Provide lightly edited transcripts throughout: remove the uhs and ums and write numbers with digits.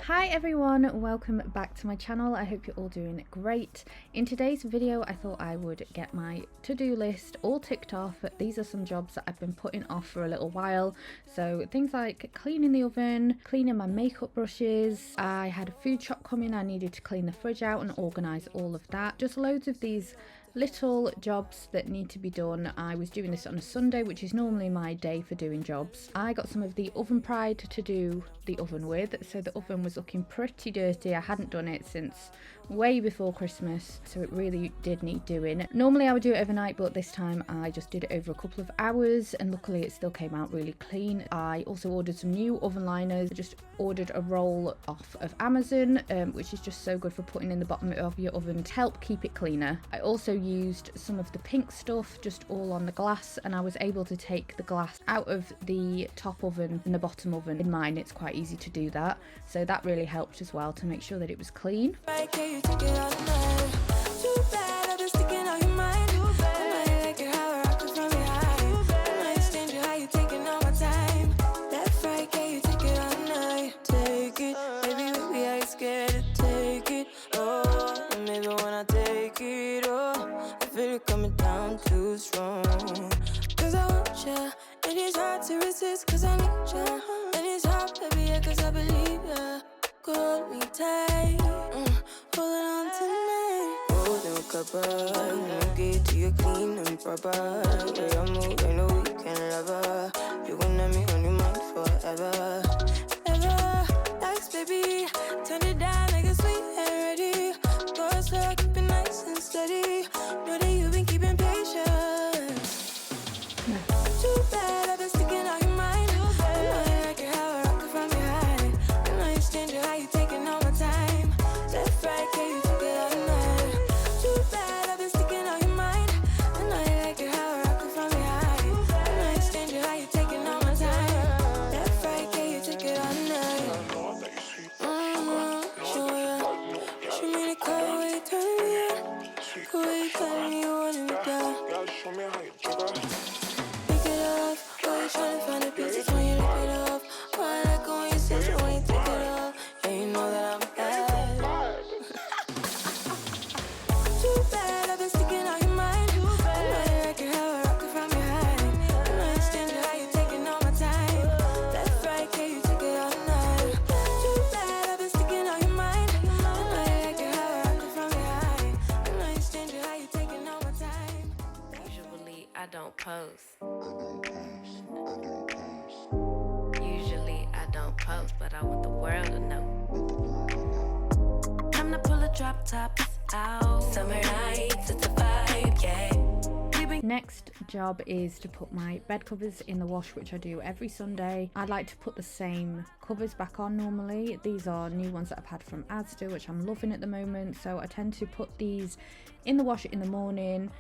Hi everyone, welcome back to my channel. I hope you're all doing great. In today's video I thought I would get my to-do list all ticked off. These are some jobs that I've been putting off for a little while. So things like cleaning the oven, cleaning my makeup brushes. I had a food shop coming, I needed to clean the fridge out and organise all of that. Just loads of these little jobs that need to be done. I was doing this on a Sunday, which is normally my day for doing jobs. I got some of the oven pride to do the oven with, so the oven was looking pretty dirty. I hadn't done it since way before Christmas, so it really did need doing. Normally I would do it overnight, but this time I just did it over a couple of hours and luckily it still came out really clean. I also ordered some new oven liners. I just ordered a roll off of Amazon, which is just so good for putting in the bottom of your oven to help keep it cleaner. I also used some of the pink stuff just all on the glass, and I was able to take the glass out of the top oven and the bottom oven. In mine it's quite easy to do that, so that really helped as well to make sure that it was clean. Cause I need ya, and it's hard, baby, yeah, cause I believe ya. Hold me tight, holding on tonight. Holding a couple, get to you clean and proper. Way I move, I know you can love her. You gonna have me on your mind forever. Ever, thanks, baby, turn it down like a sweet and ready. Go slow, keep it nice and steady. Know that you've been keeping patience. Too bad I've been sticking out your mind. I don't post. Usually I don't post, but I want the world to know. Time to pull a drop tops out. Summer nights, it's a vibe, yeah. Next job is to put my bed covers in the wash, which I do every Sunday. I like to put the same covers back on normally. These are new ones that I've had from Asda, which I'm loving at the moment, so I tend to put these in the wash in the morning.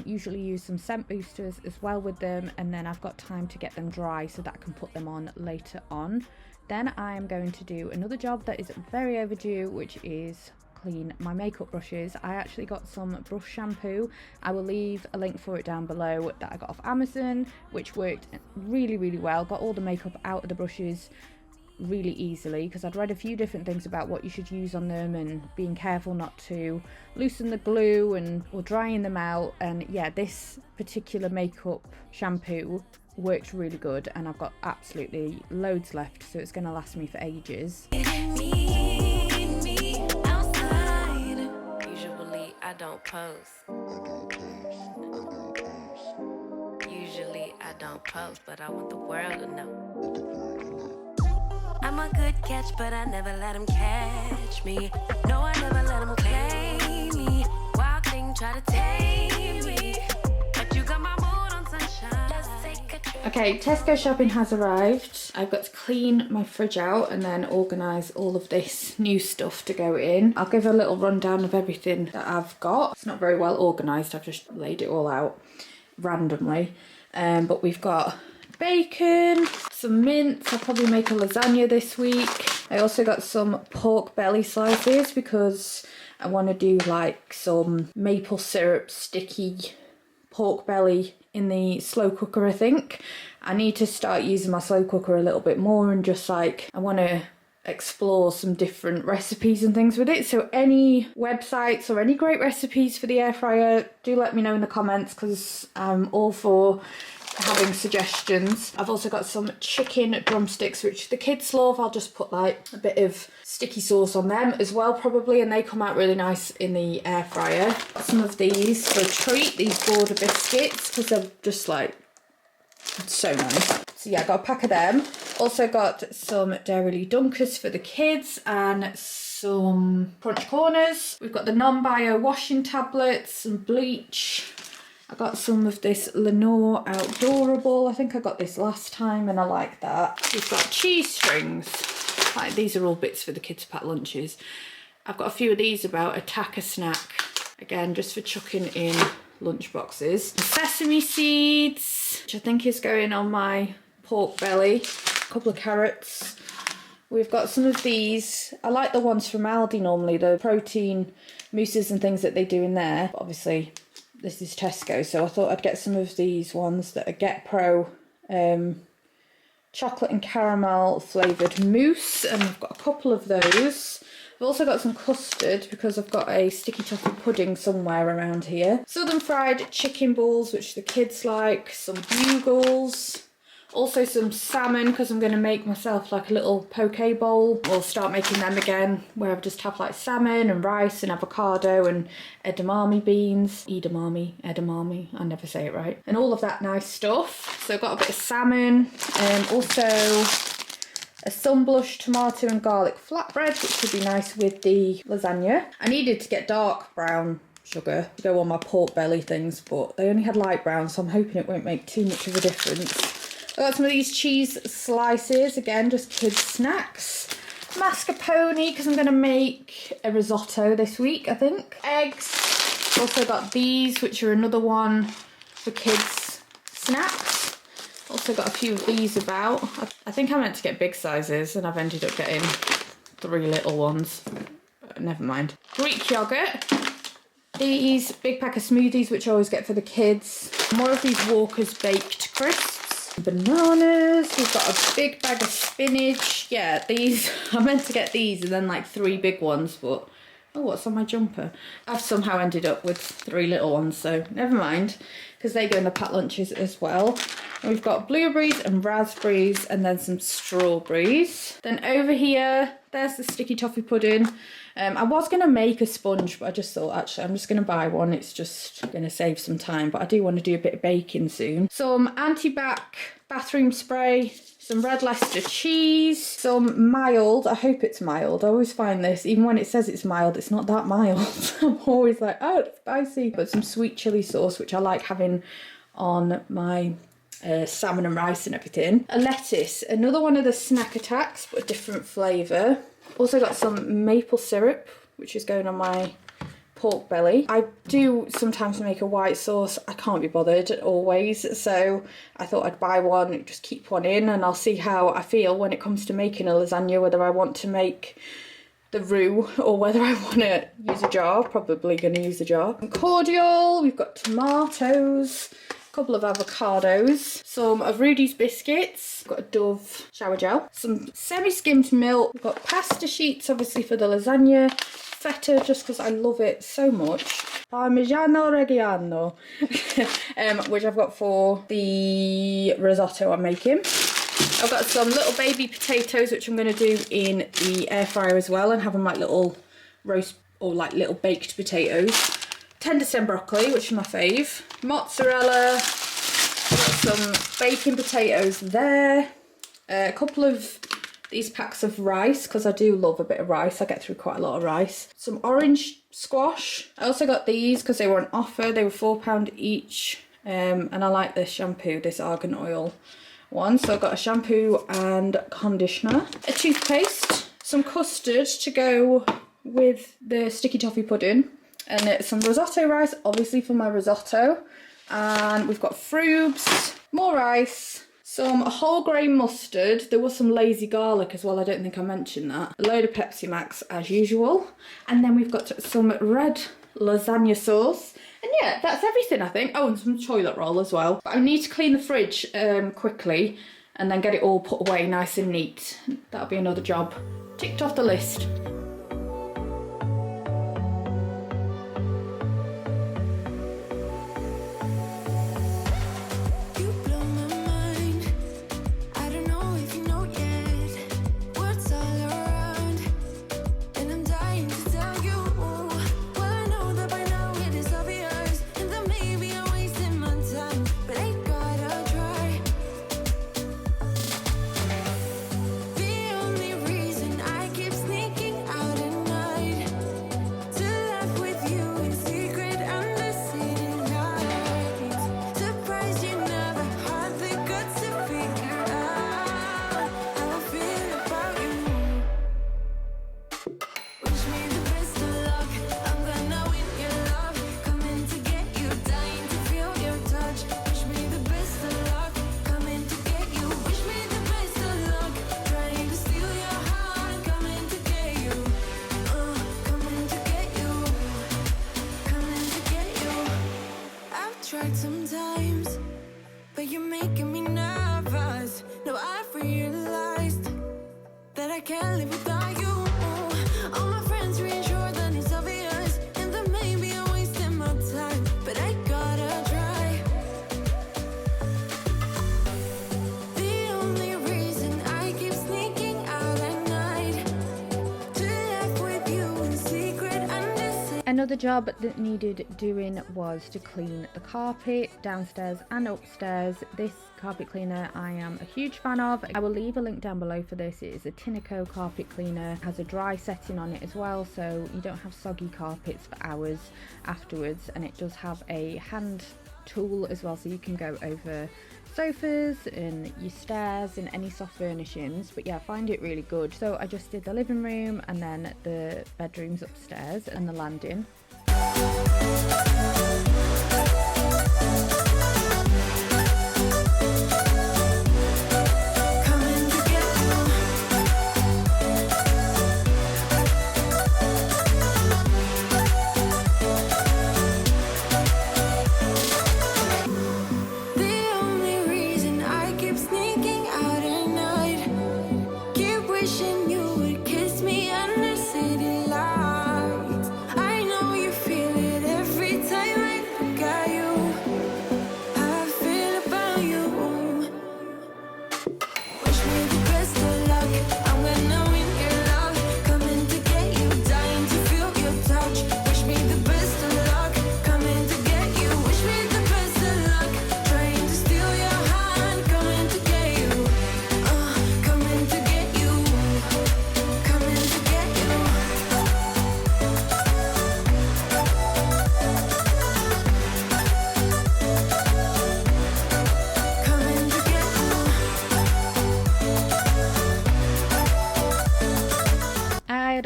Usually use some scent boosters as well with them, and then I've got time to get them dry so that I can put them on later on. Then I am going to do another job that is very overdue, which is clean my makeup brushes. I actually got some brush shampoo. I will leave a link for it down below that I got off Amazon, which worked really well. Got all the makeup out of the brushes really easily, because I'd read a few different things about what you should use on them and being careful not to loosen the glue or drying them out. And yeah, this particular makeup shampoo works really good, and I've got absolutely loads left, so it's going to last me for ages. I don't post. Usually I don't post, but I want the world to know. I'm a good catch, but I never let them catch me. No, I never let them claim me. Wild thing try to tame me, but you got my mood on sunshine. Just take a trip. Okay, Tesco shopping has arrived. I've got to clean my fridge out and then organise all of this new stuff to go in. I'll give a little rundown of everything that I've got. It's not very well organised, I've just laid it all out randomly. But we've got bacon, some mince. I'll probably make a lasagna this week. I also got some pork belly slices because I want to do like some maple syrup sticky pork belly in the slow cooker. I think I need to start using my slow cooker a little bit more, and just like I want to explore some different recipes and things with it. So any websites or any great recipes for the air fryer, do let me know in the comments, because I'm all for having suggestions. I've also got some chicken drumsticks which the kids love. I'll just put like a bit of sticky sauce on them as well probably, and they come out really nice in the air fryer. Got some of these for a treat, these border biscuits, because they're just like so nice. So yeah, I got a pack of them. Also got some Dairy Dunkers for the kids and some Crunch Corners. We've got the non-bio washing tablets, some bleach. I got some of this Lenore Outdoorable. I think I got this last time and I like that. We've got cheese strings. Like, these are all bits for the kids' pack lunches. I've got a few of these about, Attacker Snack. Again, just for chucking in lunch boxes. Sesame seeds, which I think is going on my pork belly. A couple of carrots. We've got some of these. I like the ones from Aldi normally, the protein mousses and things that they do in there. But obviously, this is Tesco, so I thought I'd get some of these ones that are Get Pro chocolate and caramel flavoured mousse, and I've got a couple of those. I've also got some custard because I've got a sticky toffee pudding somewhere around here. Southern fried chicken balls, which the kids like. Some bugles. Also some salmon, because I'm going to make myself like a little poke bowl. Or start making them again, where I just have like salmon and rice and avocado and edamame beans. Edamame, I never say it right. And all of that nice stuff. So I've got a bit of salmon. And also a sunblush tomato and garlic flatbread, which would be nice with the lasagna. I needed to get dark brown sugar to go on my pork belly things, but they only had light brown, so I'm hoping it won't make too much of a difference. I got some of these cheese slices, again, just kids' snacks. Mascarpone, because I'm going to make a risotto this week, I think. Eggs. Also got these, which are another one for kids' snacks. Also got a few of these about. I think I meant to get big sizes, and I've ended up getting 3 little ones. But never mind. Greek yogurt. These big pack of smoothies, which I always get for the kids. More of these Walker's baked crisps. Bananas. We've got a big bag of spinach. Yeah, these, I meant to get these and then like 3 big ones, but oh, what's on my jumper? I've somehow ended up with 3 little ones, so never mind, because they go in the packed lunches as well. And we've got blueberries and raspberries and then some strawberries. Then over here, there's the sticky toffee pudding. I was going to make a sponge, but I just thought, actually, I'm just going to buy one. It's just going to save some time, but I do want to do a bit of baking soon. Some anti-bac bathroom spray, some red Leicester cheese, some mild, I hope it's mild. I always find this, even when it says it's mild, it's not that mild. I'm always like, oh, it's spicy. But some sweet chilli sauce, which I like having on my salmon and rice and everything. A lettuce, another one of the snack attacks, but a different flavour. Also got some maple syrup, which is going on my pork belly. I do sometimes make a white sauce. I can't be bothered always, so I thought I'd buy one, just keep one in, and I'll see how I feel when it comes to making a lasagna, whether I want to make the roux or whether I want to use a jar. Probably going to use a jar. Some cordial, we've got tomatoes, couple of avocados, some of Rudy's biscuits, got a Dove shower gel, some semi-skimmed milk, we've got pasta sheets obviously for the lasagna, feta just because I love it so much, Parmigiano Reggiano, which I've got for the risotto I'm making. I've got some little baby potatoes which I'm going to do in the air fryer as well and have them like little roast or like little baked potatoes. Tender stem broccoli, which is my fave. Mozzarella. Got some bacon potatoes there. A couple of these packs of rice, because I do love a bit of rice. I get through quite a lot of rice. Some orange squash. I also got these because they were on offer. They were £4 each. And I like this shampoo, this argan oil one. So I got a shampoo and conditioner. A toothpaste. Some custard to go with the sticky toffee pudding. And some risotto rice, obviously for my risotto. And we've got frubes, more rice, some whole grain mustard. There was some lazy garlic as well, I don't think I mentioned that. A load of Pepsi Max as usual. And then we've got some red lasagna sauce. And yeah, that's everything I think. Oh, and some toilet roll as well. But I need to clean the fridge quickly and then get it all put away nice and neat. That'll be another job. Ticked off the list. Tried sometimes, but you're making me nervous. Now I've realized that I can't live without you. All my friends reassure that it's obvious, and that maybe I'm wasting my time, but I gotta try. The only reason I keep sneaking out at night to laugh with you in secret and Another job that needed doing was to clean the carpet downstairs and upstairs. This carpet cleaner I am a huge fan of. I will leave a link down below for this. It is a Tesco carpet cleaner. It has a dry setting on it as well, so you don't have soggy carpets for hours afterwards, and it does have a hand tool as well, so you can go over sofas and your stairs and any soft furnishings. But yeah, I find it really good. So I just did the living room and then the bedrooms upstairs and the landing.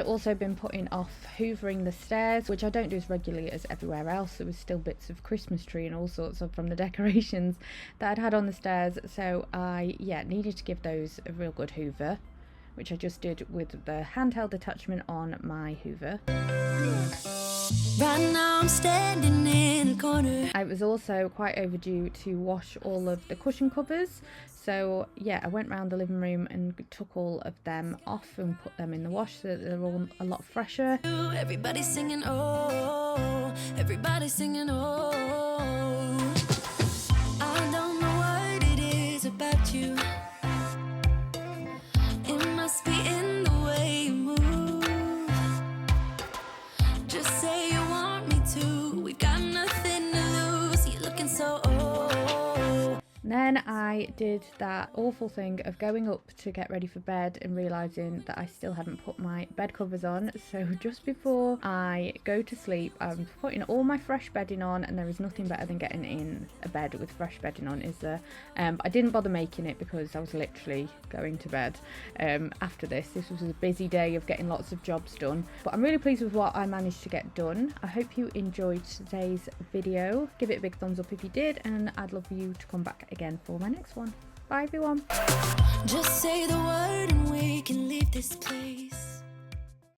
Also been putting off hoovering the stairs, which I don't do as regularly as everywhere else. There was still bits of Christmas tree and all sorts of from the decorations that I'd had on the stairs, so I needed to give those a real good hoover, which I just did with the handheld attachment on my hoover. Right now I'm standing in the corner. I was also quite overdue to wash all of the cushion covers, so yeah, I went round the living room and took all of them off and put them in the wash so that they're all a lot fresher. Everybody's singing oh, everybody's singing oh. I don't know what it is about you. It must be in the way you move. Just say you want me to. We've got nothing to lose. You're looking so Then I did that awful thing of going up to get ready for bed and realising that I still hadn't put my bed covers on. So just before I go to sleep, I'm putting all my fresh bedding on, and there is nothing better than getting in a bed with fresh bedding on, is there? I didn't bother making it because I was literally going to bed after this. This was a busy day of getting lots of jobs done, but I'm really pleased with what I managed to get done. I hope you enjoyed today's video. Give it a big thumbs up if you did, and I'd love you to come back again for my next one. Bye everyone. Just say the word and we can leave this place.